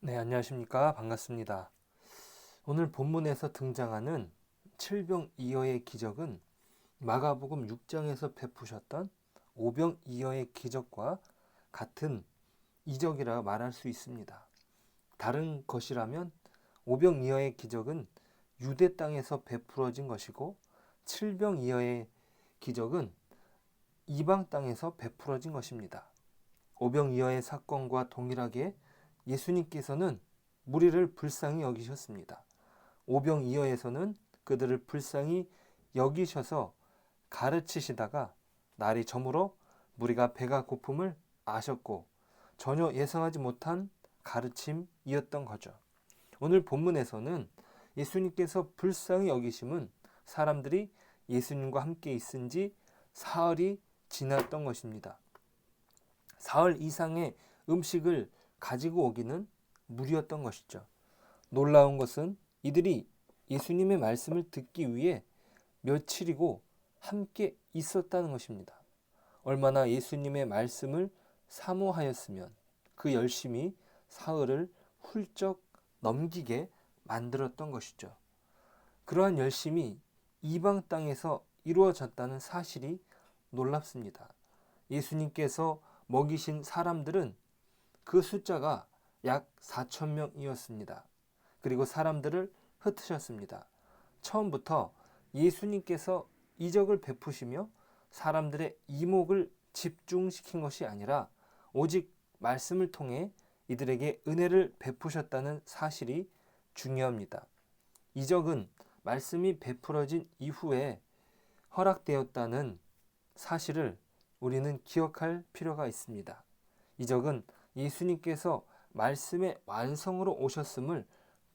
네, 안녕하십니까. 반갑습니다. 오늘 본문에서 등장하는 칠병이어의 기적은 마가복음 6장에서 베푸셨던 오병이어의 기적과 같은 이적이라 말할 수 있습니다. 다른 것이라면 오병이어의 기적은 유대 땅에서 베풀어진 것이고 칠병이어의 기적은 이방 땅에서 베풀어진 것입니다. 오병이어의 사건과 동일하게 예수님께서는 무리를 불쌍히 여기셨습니다. 오병이어에서는 그들을 불쌍히 여기셔서 가르치시다가 날이 저물어 무리가 배가 고픔을 아셨고 전혀 예상하지 못한 가르침이었던 거죠. 오늘 본문에서는 예수님께서 불쌍히 여기심은 사람들이 예수님과 함께 있은 지 사흘이 지났던 것입니다. 사흘 이상의 음식을 가지고 오기는 무리였던 것이죠. 놀라운 것은 이들이 예수님의 말씀을 듣기 위해 며칠이고 함께 있었다는 것입니다. 얼마나 예수님의 말씀을 사모하였으면 그 열심이 사흘을 훌쩍 넘기게 만들었던 것이죠. 그러한 열심이 이방 땅에서 이루어졌다는 사실이 놀랍습니다. 예수님께서 먹이신 사람들은 그 숫자가 약 4천 명이었습니다. 그리고 사람들을 흩으셨습니다. 처음부터 예수님께서 이적을 베푸시며 사람들의 이목을 집중시킨 것이 아니라 오직 말씀을 통해 이들에게 은혜를 베푸셨다는 사실이 중요합니다. 이적은 말씀이 베풀어진 이후에 허락되었다는 사실을 우리는 기억할 필요가 있습니다. 이적은 예수님께서 말씀의 완성으로 오셨음을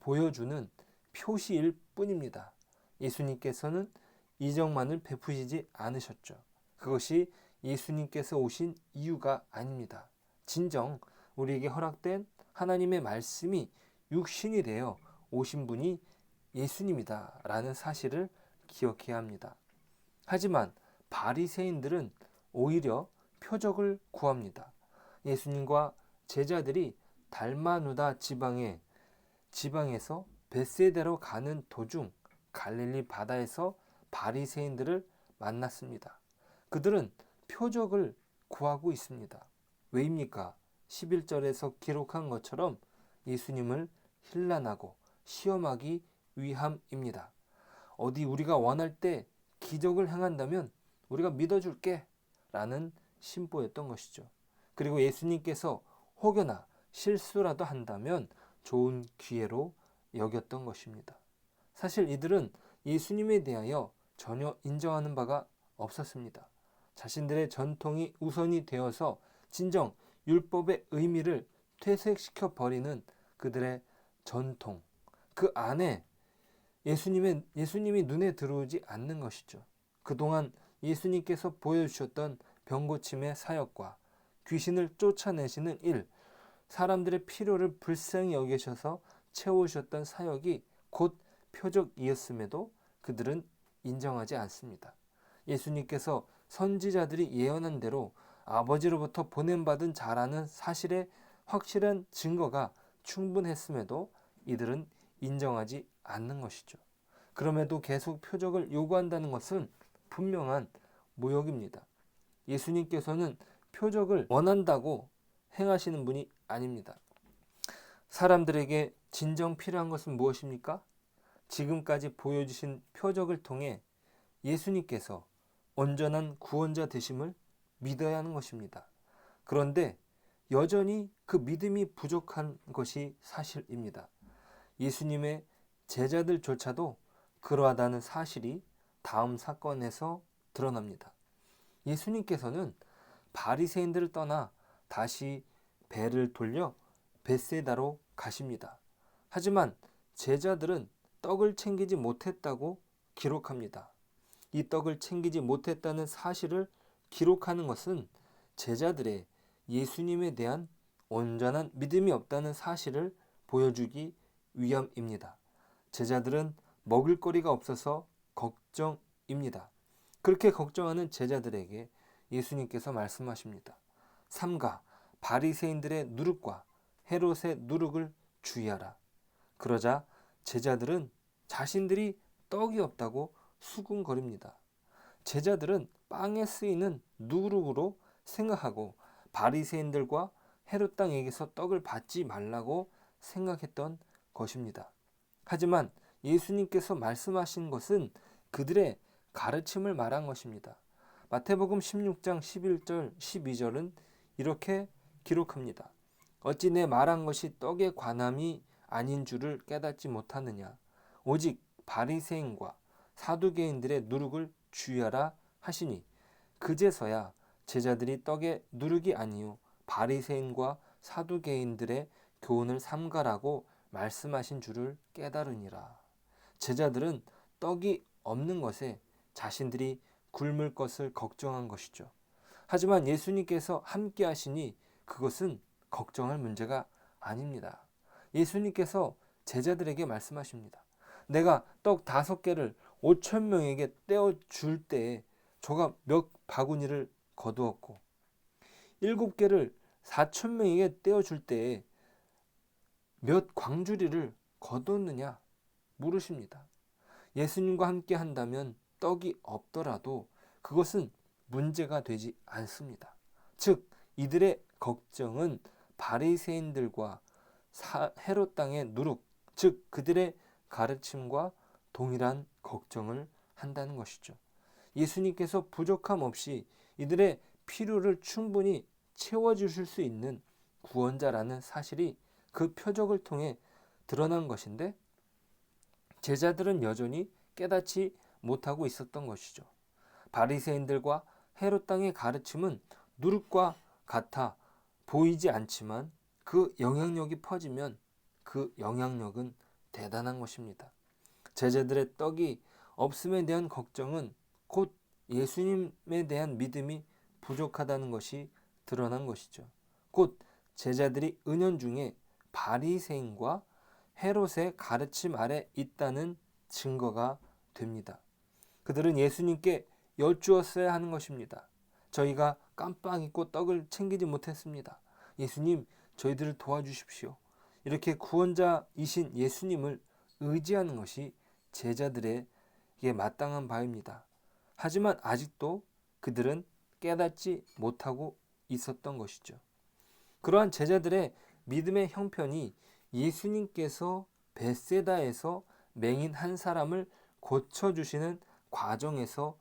보여주는 표시일 뿐입니다. 예수님께서는 이적만을 베푸시지 않으셨죠. 그것이 예수님께서 오신 이유가 아닙니다. 진정 우리에게 허락된 하나님의 말씀이 육신이 되어 오신 분이 예수님이다 라는 사실을 기억해야 합니다. 하지만 바리새인들은 오히려 표적을 구합니다. 예수님과 제자들이 달마누다 지방에서 벳세다로 가는 도중 갈릴리 바다에서 바리새인들을 만났습니다. 그들은 표적을 구하고 있습니다. 왜입니까? 11절에서 기록한 것처럼 예수님을 힐난하고 시험하기 위함입니다. 어디 우리가 원할 때 기적을 행한다면 우리가 믿어줄게 라는 심보였던 것이죠. 그리고 예수님께서 혹여나 실수라도 한다면 좋은 기회로 여겼던 것입니다. 사실 이들은 예수님에 대하여 전혀 인정하는 바가 없었습니다. 자신들의 전통이 우선이 되어서 진정 율법의 의미를 퇴색시켜 버리는 그들의 전통, 그 안에 예수님이 눈에 들어오지 않는 것이죠. 그동안 예수님께서 보여주셨던 병고침의 사역과 귀신을 쫓아내시는 일, 사람들의 필요를 불쌍히 여기셔서 채우셨던 사역이 곧 표적이었음에도 그들은 인정하지 않습니다. 예수님께서 선지자들이 예언한 대로 아버지로부터 보냄받은 자라는 사실의 확실한 증거가 충분했음에도 이들은 인정하지 않는 것이죠. 그럼에도 계속 표적을 요구한다는 것은 분명한 모욕입니다. 예수님께서는 표적을 원한다고 행하시는 분이 아닙니다. 사람들에게 진정 필요한 것은 무엇입니까? 지금까지 보여주신 표적을 통해 예수님께서 온전한 구원자 되심을 믿어야 하는 것입니다. 그런데 여전히 그 믿음이 부족한 것이 사실입니다. 예수님의 제자들조차도 그러하다는 사실이 다음 사건에서 드러납니다. 예수님께서는 바리새인들을 떠나 다시 배를 돌려 벳세다로 가십니다. 하지만 제자들은 떡을 챙기지 못했다고 기록합니다. 이 떡을 챙기지 못했다는 사실을 기록하는 것은 제자들의 예수님에 대한 온전한 믿음이 없다는 사실을 보여주기 위함입니다. 제자들은 먹을거리가 없어서 걱정입니다. 그렇게 걱정하는 제자들에게 예수님께서 말씀하십니다. 삼가 바리새인들의 누룩과 헤롯의 누룩을 주의하라. 그러자 제자들은 자신들이 떡이 없다고 수군거립니다. 제자들은 빵에 쓰이는 누룩으로 생각하고 바리새인들과 헤롯 당에게서 떡을 받지 말라고 생각했던 것입니다. 하지만 예수님께서 말씀하신 것은 그들의 가르침을 말한 것입니다. 마태복음 16장 11절 12절은 이렇게 기록합니다. 어찌 내 말한 것이 떡에 관함이 아닌 줄을 깨닫지 못하느냐. 오직 바리새인과 사두개인들의 누룩을 주의하라 하시니 그제서야 제자들이 떡의 누룩이 아니요 바리새인과 사두개인들의 교훈을 삼가라고 말씀하신 줄을 깨달으니라. 제자들은 떡이 없는 것에 자신들이 굶을 것을 걱정한 것이죠. 하지만 예수님께서 함께 하시니 그것은 걱정할 문제가 아닙니다. 예수님께서 제자들에게 말씀하십니다. 내가 떡 5개를 5천 명에게 떼어줄 때에 저가 몇 바구니를 거두었고 7개를 4천 명에게 떼어줄 때에 몇 광주리를 거두었느냐 물으십니다. 예수님과 함께 한다면 떡이 없더라도 그것은 문제가 되지 않습니다. 즉 이들의 걱정은 바리새인들과 헤롯 땅의 누룩, 즉 그들의 가르침과 동일한 걱정을 한다는 것이죠. 예수님께서 부족함 없이 이들의 필요를 충분히 채워주실 수 있는 구원자라는 사실이 그 표적을 통해 드러난 것인데 제자들은 여전히 깨닫지 못하고 있었던 것이죠. 바리새인들과 헤롯 땅의 가르침은 누룩과 같아 보이지 않지만 그 영향력이 퍼지면 그 영향력은 대단한 것입니다. 제자들의 떡이 없음에 대한 걱정은 곧 예수님에 대한 믿음이 부족하다는 것이 드러난 것이죠. 곧 제자들이 은연중에 바리새인과 헤롯의 가르침 아래 있다는 증거가 됩니다. 그들은 예수님께 여쭈었어야 하는 것입니다. 저희가 깜빡 잊고 떡을 챙기지 못했습니다. 예수님, 저희들을 도와주십시오. 이렇게 구원자이신 예수님을 의지하는 것이 제자들에게 마땅한 바입니다. 하지만 아직도 그들은 깨닫지 못하고 있었던 것이죠. 그러한 제자들의 믿음의 형편이 예수님께서 벳세다에서 맹인 한 사람을 고쳐주시는 과정에서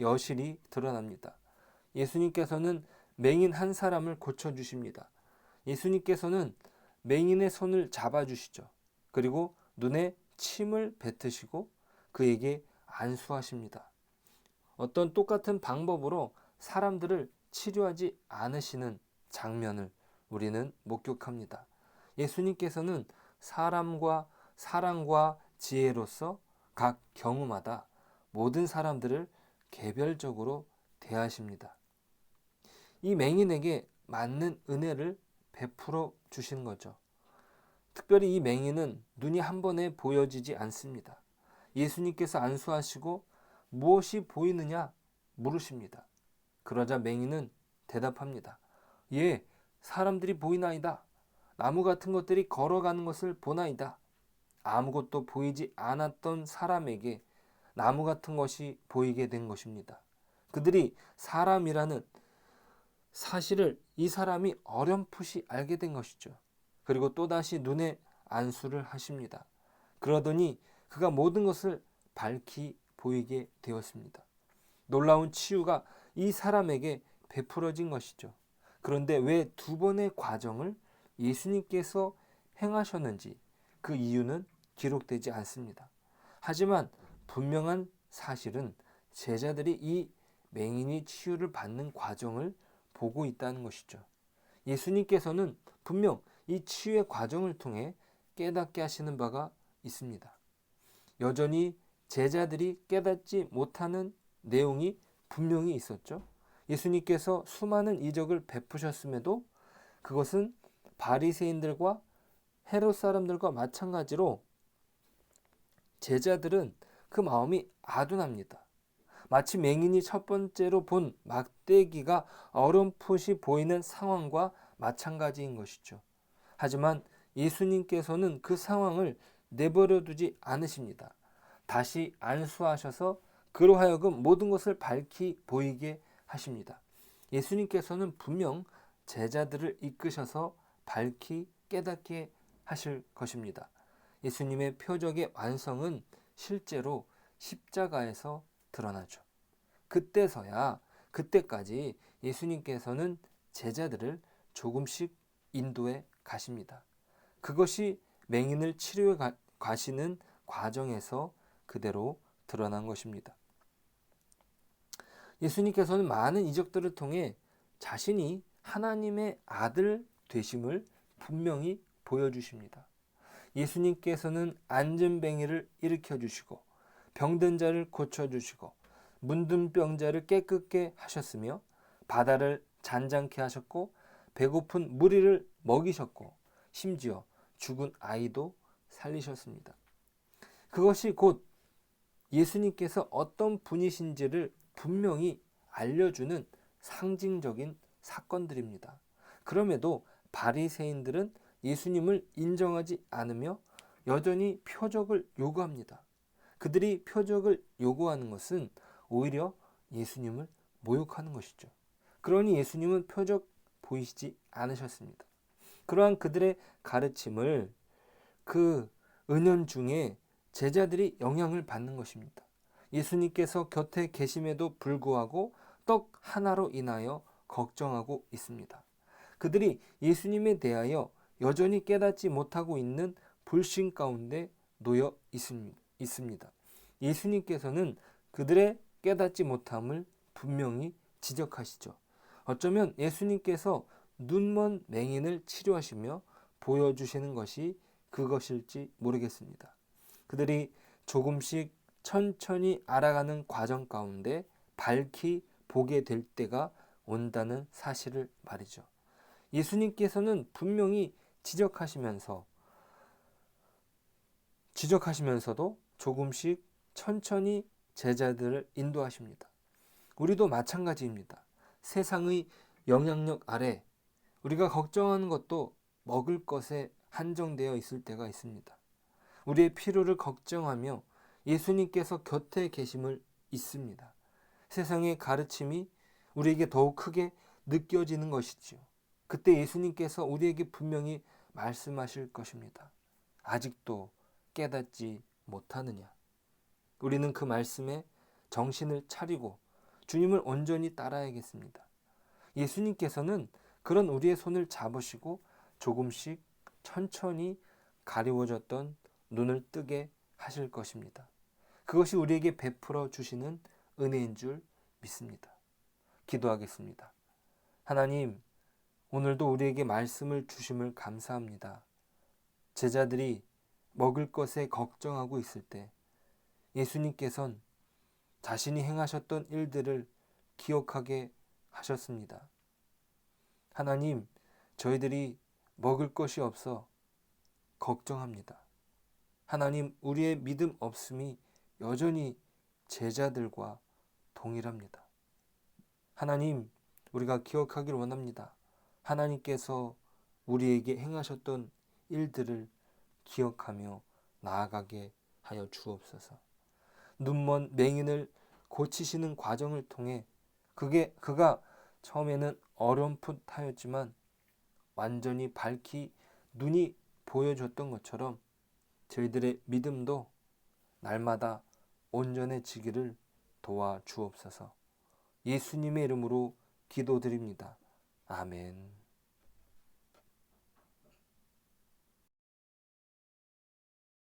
여실히 드러납니다. 예수님께서는 맹인 한 사람을 고쳐주십니다. 예수님께서는 맹인의 손을 잡아주시죠. 그리고 눈에 침을 뱉으시고 그에게 안수하십니다. 어떤 똑같은 방법으로 사람들을 치료하지 않으시는 장면을 우리는 목격합니다. 예수님께서는 사람과 사랑과 지혜로서 각 경우마다 모든 사람들을 개별적으로 대하십니다. 이 맹인에게 맞는 은혜를 베풀어 주시는 거죠. 특별히 이 맹인은 눈이 한 번에 보여지지 않습니다. 예수님께서 안수하시고 무엇이 보이느냐 물으십니다. 그러자 맹인은 대답합니다. 예, 사람들이 보이나이다. 나무 같은 것들이 걸어가는 것을 보나이다. 아무것도 보이지 않았던 사람에게 나무 같은 것이 보이게 된 것입니다. 그들이 사람이라는 사실을 이 사람이 어렴풋이 알게 된 것이죠. 그리고 또다시 눈에 안수를 하십니다. 그러더니 그가 모든 것을 밝히 보이게 되었습니다. 놀라운 치유가 이 사람에게 베풀어진 것이죠. 그런데 왜 2번의 과정을 예수님께서 행하셨는지 그 이유는 기록되지 않습니다. 하지만 분명한 사실은 제자들이 이 맹인이 치유를 받는 과정을 보고 있다는 것이죠. 예수님께서는 분명 이 치유의 과정을 통해 깨닫게 하시는 바가 있습니다. 여전히 제자들이 깨닫지 못하는 내용이 분명히 있었죠. 예수님께서 수많은 이적을 베푸셨음에도 그것은 바리새인들과 헤롯 사람들과 마찬가지로 제자들은 그 마음이 아둔합니다. 마치 맹인이 첫 번째로 본 막대기가 어렴풋이 보이는 상황과 마찬가지인 것이죠. 하지만 예수님께서는 그 상황을 내버려 두지 않으십니다. 다시 안수하셔서 그로 하여금 모든 것을 밝히 보이게 하십니다. 예수님께서는 분명 제자들을 이끄셔서 밝히 깨닫게 하실 것입니다. 예수님의 표적의 완성은 실제로 십자가에서 드러나죠. 그때까지 예수님께서는 제자들을 조금씩 인도해 가십니다. 그것이 맹인을 치료해 가시는 과정에서 그대로 드러난 것입니다. 예수님께서는 많은 이적들을 통해 자신이 하나님의 아들 되심을 분명히 보여주십니다. 예수님께서는 안전뱅이를 일으켜 주시고 병든 자를 고쳐주시고 문둥 병자를 깨끗게 하셨으며 바다를 잔잔케 하셨고 배고픈 무리를 먹이셨고 심지어 죽은 아이도 살리셨습니다. 그것이 곧 예수님께서 어떤 분이신지를 분명히 알려주는 상징적인 사건들입니다. 그럼에도 바리새인들은 예수님을 인정하지 않으며 여전히 표적을 요구합니다. 그들이 표적을 요구하는 것은 오히려 예수님을 모욕하는 것이죠. 그러니 예수님은 표적 보이시지 않으셨습니다. 그러한 그들의 가르침을 그 은연중에 제자들이 영향을 받는 것입니다. 예수님께서 곁에 계심에도 불구하고 떡 하나로 인하여 걱정하고 있습니다. 그들이 예수님에 대하여 여전히 깨닫지 못하고 있는 불신 가운데 놓여 있습니다. 예수님께서는 그들의 깨닫지 못함을 분명히 지적하시죠. 어쩌면 예수님께서 눈먼 맹인을 치료하시며 보여주시는 것이 그것일지 모르겠습니다. 그들이 조금씩 천천히 알아가는 과정 가운데 밝히 보게 될 때가 온다는 사실을 말이죠. 예수님께서는 분명히 지적하시면서도 조금씩 천천히 제자들을 인도하십니다. 우리도 마찬가지입니다. 세상의 영향력 아래 우리가 걱정하는 것도 먹을 것에 한정되어 있을 때가 있습니다. 우리의 필요를 걱정하며 예수님께서 곁에 계심을 잊습니다. 세상의 가르침이 우리에게 더욱 크게 느껴지는 것이지요. 그때 예수님께서 우리에게 분명히 말씀하실 것입니다. 아직도 깨닫지 못하느냐? 우리는 그 말씀에 정신을 차리고 주님을 온전히 따라야겠습니다. 예수님께서는 그런 우리의 손을 잡으시고 조금씩 천천히 가리워졌던 눈을 뜨게 하실 것입니다. 그것이 우리에게 베풀어 주시는 은혜인 줄 믿습니다. 기도하겠습니다. 하나님, 오늘도 우리에게 말씀을 주심을 감사합니다. 제자들이 먹을 것에 걱정하고 있을 때 예수님께서는 자신이 행하셨던 일들을 기억하게 하셨습니다. 하나님, 저희들이 먹을 것이 없어 걱정합니다. 하나님, 우리의 믿음 없음이 여전히 제자들과 동일합니다. 하나님, 우리가 기억하기를 원합니다. 하나님께서 우리에게 행하셨던 일들을 기억하며 나아가게 하여 주옵소서. 눈먼 맹인을 고치시는 과정을 통해 그가 처음에는 어렴풋하였지만 완전히 밝히 눈이 보여줬던 것처럼 저희들의 믿음도 날마다 온전해지기를 도와주옵소서. 예수님의 이름으로 기도드립니다. 아멘.